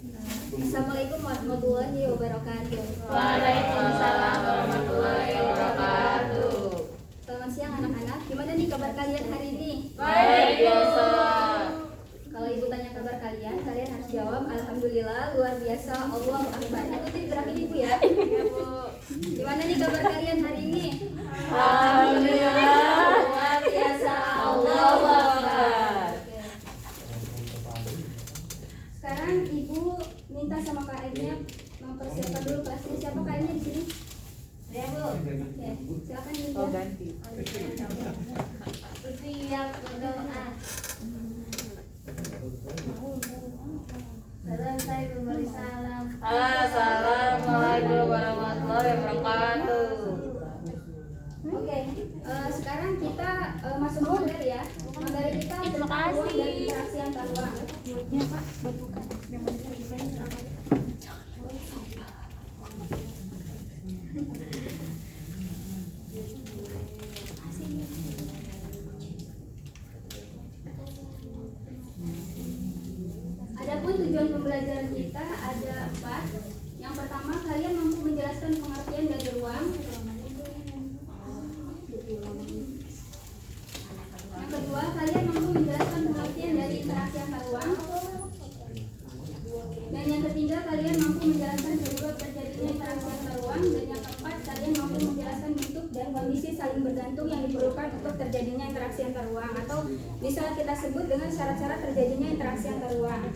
Assalamualaikum warahmatullahi wabarakatuh. Waalaikumsalam warahmatullahi wabarakatuh. Selamat siang anak-anak. Gimana nih kabar kalian hari ini? Baik, biasa. Kalau ibu tanya kabar kalian, kalian harus jawab alhamdulillah, luar biasa, Allahu akbar. Ikutin gerakan ibu ya. Iya, Bu. Gimana nih kabar kalian hari ini? Alhamdulillah, luar biasa, Allahu Akbar. Sekarang ibu minta sama KM-nya mempersiapkan dulu kelasnya. Siapa KM-nya di sini? Ya, Bu. Oke, silakan ibu. Oh, ganti. Siap berdoa. Salam saya memberi salam. Assalamualaikum warahmatullahi wabarakatuh. Oke, sekarang kita masuk materi ya. Materi kita tentang ruang dan interaksi antar ruang. Adapun tujuan pembelajaran kita ada 4. Yang pertama, kalian mampu menjelaskan pengertian dari ruang. Yang kedua, kalian mampu menjelaskan pengertian dari interaksi antar ruang. Dan yang ketiga, kalian mampu menjelaskan penyebab terjadinya interaksi antar ruang. Dan yang keempat, kalian mampu menjelaskan bentuk dan kondisi saling bergantung yang diperlukan untuk terjadinya interaksi antar ruang, atau bisa kita sebut dengan syarat-syarat terjadinya interaksi antar ruang.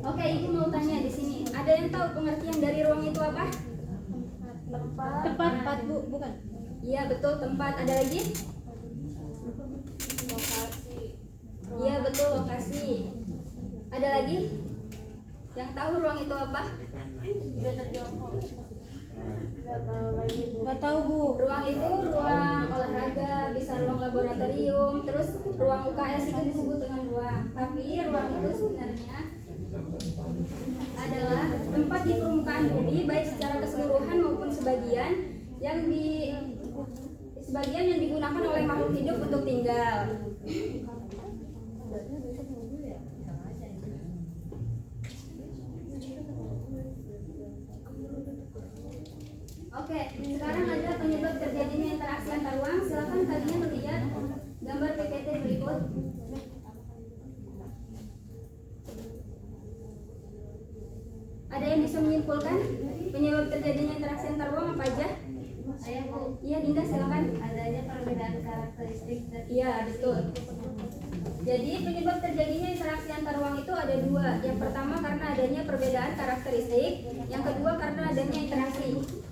Oke, ibu mau tanya di sini. Ada yang tahu pengertian dari ruang itu apa? Tempat, Bu, bukan? Iya, betul, tempat. Ada lagi? Lokasi. Iya, betul, lokasi. Ada lagi? Yang tahu ruang itu apa? Sudah terjawab. Nggak tahu, Bu. Ruang itu ruang olahraga, bisa ruang laboratorium, terus ruang UKS itu disebut dengan ruang. Tapi ruang itu sebenarnya adalah tempat di permukaan bumi, baik secara keseluruhan maupun sebagian yang digunakan oleh makhluk hidup untuk tinggal. Oke, sekarang ada penyebab terjadinya interaksi antar ruang. Silakan kalian melihat gambar PPT berikut. Ada yang bisa menyimpulkan penyebab terjadinya interaksi antar ruang apa aja? Saya, Bu. Iya, Dinda, silakan. Adanya perbedaan karakteristik dan Iya, betul. Jadi penyebab terjadinya interaksi antar ruang itu ada 2. Yang pertama karena adanya perbedaan karakteristik, yang kedua karena adanya interaksi.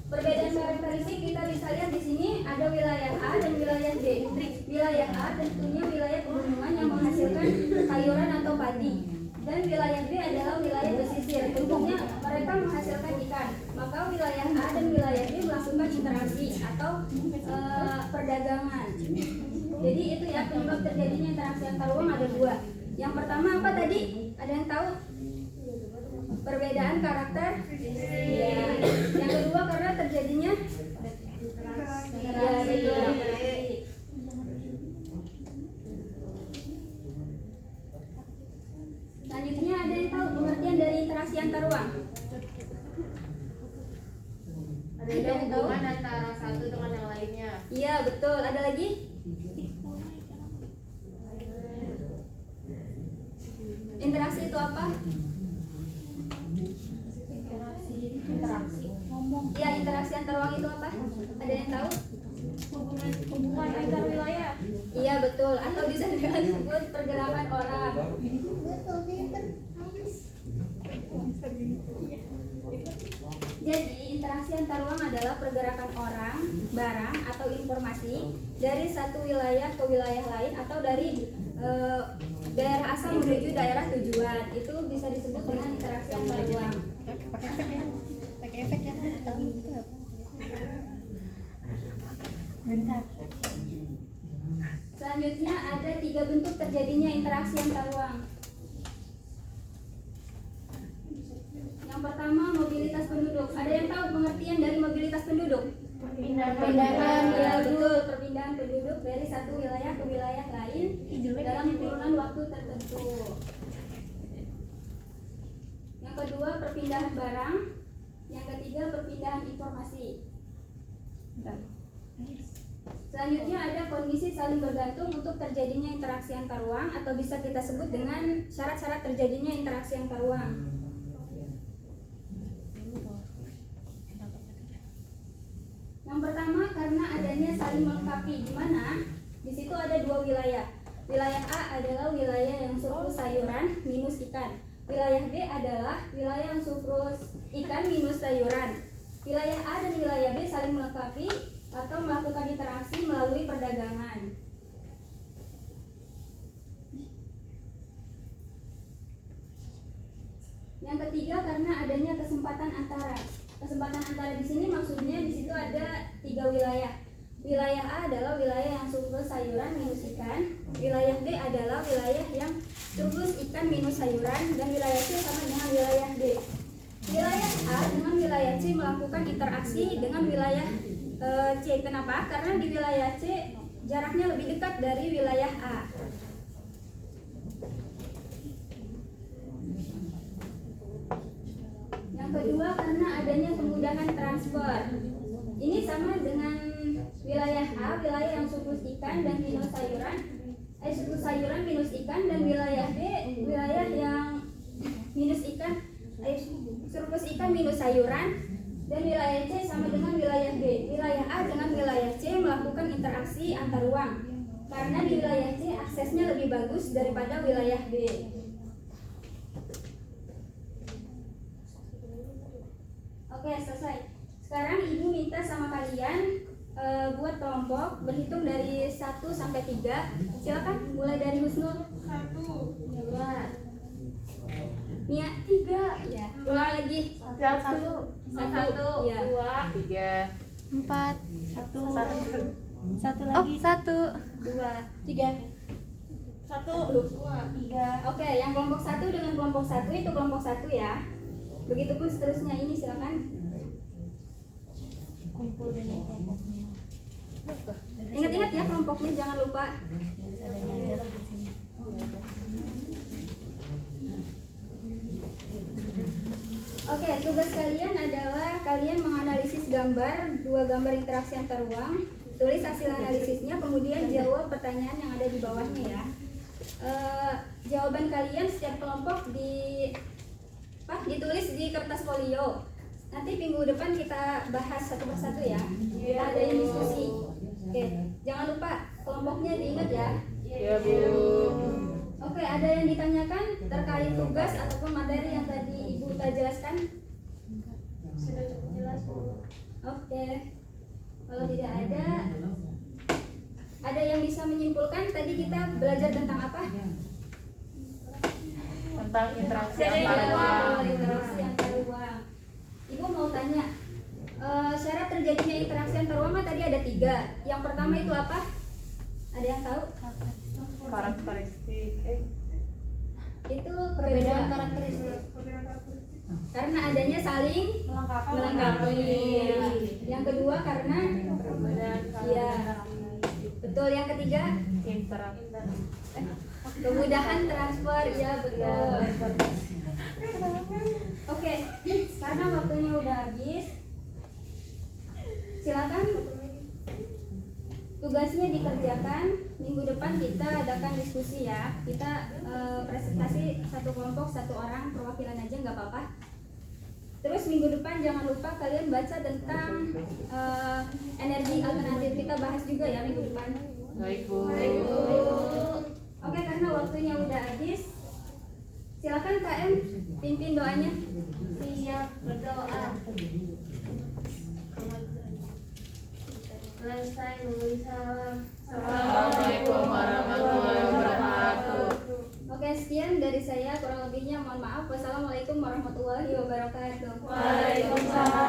Perbedaan karakteristik kita bisa lihat di sini ada wilayah A dan wilayah B. Wilayah A tentunya wilayah pegunungan yang menghasilkan sayuran atau padi. Dan wilayah B adalah wilayah pesisir. Tentunya mereka menghasilkan ikan. Maka wilayah A dan wilayah B melakukan interaksi atau perdagangan. Jadi itu ya penyebab terjadinya interaksi antar ruang ada 2. Yang pertama apa tadi? Ada yang tahu? Perbedaan karakter. Ya. Yang kedua karena terjadinya interaksi. Selanjutnya ada yang tahu pengertian dari interaksi antar ruang? Ada yang tahu? hubungan antara satu dengan yang lainnya. Iya, betul. Ada lagi? Interaksi itu apa? Interaksi. Ya, interaksi antar ruang itu apa? Ada yang tahu? Hubungan antar wilayah. Iya, betul. Atau bisa juga disebut pergerakan orang. Jadi, interaksi antar ruang adalah pergerakan orang, barang, atau informasi dari satu wilayah ke wilayah lain atau dari daerah asal menuju daerah tujuan. Itu bisa disebut dengan interaksi antar ruang. Pakai efek ya. Selanjutnya ada 3 bentuk terjadinya interaksi antar ruang. Yang pertama, mobilitas penduduk. Ada yang tahu pengertian dari mobilitas penduduk? Perpindahan. Ya, betul, perpindahan perpindahan penduduk dari satu wilayah ke wilayah lain dalam kurun waktu tertentu. Yang kedua, perpindahan barang. Yang ketiga, perpindahan informasi. Selanjutnya ada kondisi saling bergantung untuk terjadinya interaksi antar ruang, atau bisa kita sebut dengan syarat-syarat terjadinya interaksi antar ruang. Yang pertama, karena adanya saling melengkapi, di mana di situ ada dua wilayah. Wilayah A adalah wilayah yang surplus sayuran minus ikan. Wilayah B adalah wilayah yang surplus ikan minus sayuran. Wilayah A dan wilayah B saling melengkapi atau melakukan interaksi melalui perdagangan. Yang ketiga, karena adanya kesempatan antara. Kesempatan antara di sini maksudnya di situ ada tiga wilayah. Wilayah A adalah wilayah yang surplus sayuran minus ikan. Wilayah B adalah wilayah yang surplus ikan minus sayuran, dan wilayah C sama dengan wilayah D. Wilayah A dengan wilayah C melakukan interaksi dengan wilayah C. Kenapa? Karena di wilayah C jaraknya lebih dekat dari wilayah A. Yang kedua, karena adanya kemudahan transfer. Ini sama dengan wilayah A, wilayah yang surplus ikan dan minus sayuran, surplus sayuran minus ikan, dan wilayah B, wilayah yang minus ikan, surplus ikan minus sayuran, dan wilayah C sama dengan wilayah B. Wilayah A dengan wilayah C melakukan interaksi antar ruang, karena di wilayah C aksesnya lebih bagus daripada wilayah B. Oke, selesai. Sekarang ibu minta sama kalian buat kelompok berhitung dari 1 sampai 3. Silakan mulai dari Husnul. 1, 2, Nia 3. Ya, ulang lagi. 1, 1, ya. 2, 3, 4, 1 lagi. 2, 3, 1, 2, 3. Oke, yang kelompok 1 dengan kelompok 1 itu kelompok 1 ya. Begitupun seterusnya. Ini silakan. Kumpul dengan kelompoknya. Ingat-ingat ya kelompoknya, jangan lupa. Oke, tugas kalian adalah kalian menganalisis dua gambar interaksi antar ruang. Tulis hasil analisisnya, kemudian jawab pertanyaan yang ada di bawahnya ya. Jawaban kalian setiap kelompok ditulis di kertas folio. Nanti minggu depan kita bahas satu persatu ya. Kita ada yang diskusi. Oke, jangan lupa kelompoknya diingat ya. Iya, Bu. Oke, ada yang ditanyakan terkait tugas ataupun materi yang tadi Ibu Uta jelaskan? Sudah cukup jelas, Bu. Oke. Kalau tidak ada yang bisa menyimpulkan tadi kita belajar tentang apa? Tentang interaksi Interaksi antar ruang. Interaksi antar ruang. Ibu mau tanya, syarat terjadinya interaksi antar ruang kan tadi ada 3. Yang pertama itu apa? Ada yang tahu? Karakteristik. Itu perbedaan karakteristik. Karena adanya saling melengkapi. Yang kedua karena ya, betul. Yang ketiga kemudahan transfer, ya betul. Oke, karena waktunya udah habis, silakan tugasnya dikerjakan. Minggu depan kita adakan diskusi ya. Kita presentasi satu kelompok 1 orang, perwakilan aja nggak apa-apa. Terus minggu depan jangan lupa kalian baca tentang energi alternatif. Kita bahas juga ya minggu depan. Baik, Bu. Oke, karena waktunya udah habis, silakan KM pimpin doanya. Siap berdoa. Selesai memberi salam. Assalamualaikum warahmatullahi wabarakatuh. Oke, sekian dari saya, kurang lebihnya mohon maaf. Wassalamualaikum warahmatullahi wabarakatuh. Waalaikumsalam.